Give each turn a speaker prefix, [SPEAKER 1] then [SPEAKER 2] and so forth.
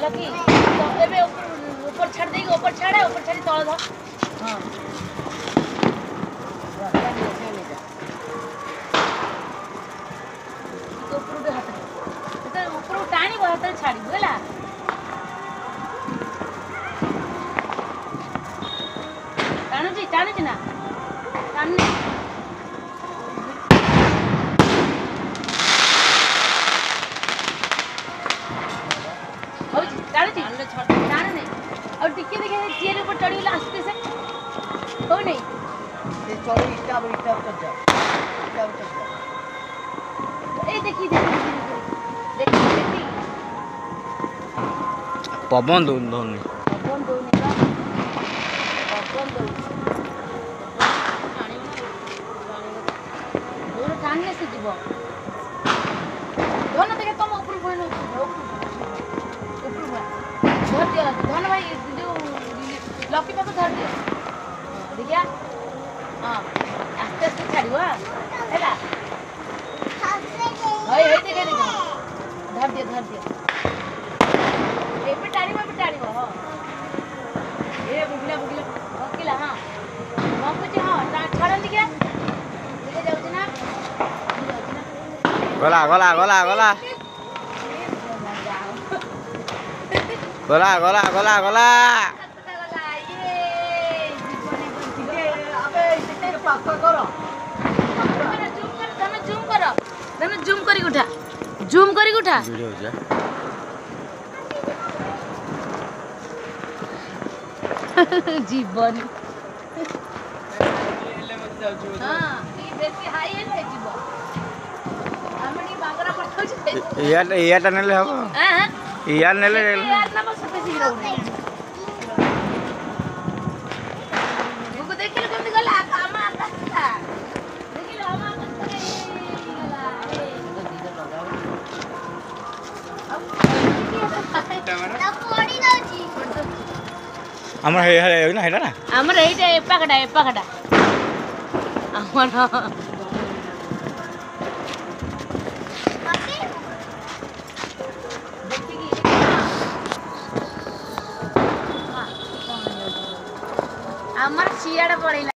[SPEAKER 1] Lucky तो एबे ऊपर छाड़ देगी ऊपर छाड़े ऊपर छाड़ी तळ ध हां ऊपर दे हाथ तो ऊपर टाणी हाथ छाड़ी बुझला टाणुची ना टाणी और टिके देखे चेयर ऊपर चढ़ी गला आस्ते से हो नहीं
[SPEAKER 2] ये चढ़ी इटा उतर जा
[SPEAKER 1] ए देखी देखी
[SPEAKER 3] पवन दोनी
[SPEAKER 1] पवन दोनी का पवन दोनी दूर टाणने से जीव दोन देखे तुम ऊपर कोई नो धन भाई जो लकी पास धर दियो देखिया हां आस्ते आस्ते छाड़ियो हैला हाय हे देखे देखो धर दियो ए पे टाड़ियो हां ए बुगला ओकेला हां कुछ हां छाड़न दिया ले जाउछ ना
[SPEAKER 3] गला
[SPEAKER 1] जूम करी उठा जीवन हां ई बेसी हाई एल है जीवन हमनी बांगरा पठाउ छै
[SPEAKER 3] यार नेले हबो
[SPEAKER 1] हां
[SPEAKER 3] यार नेले
[SPEAKER 1] यार ना बस बेसी रहू मुको देखिल केमति गला कामा आता देखिल हम
[SPEAKER 3] हमर हे ना हेडा ना
[SPEAKER 1] हमर एटा एपाकटा हमर हमर चियाड़ पड़ेला।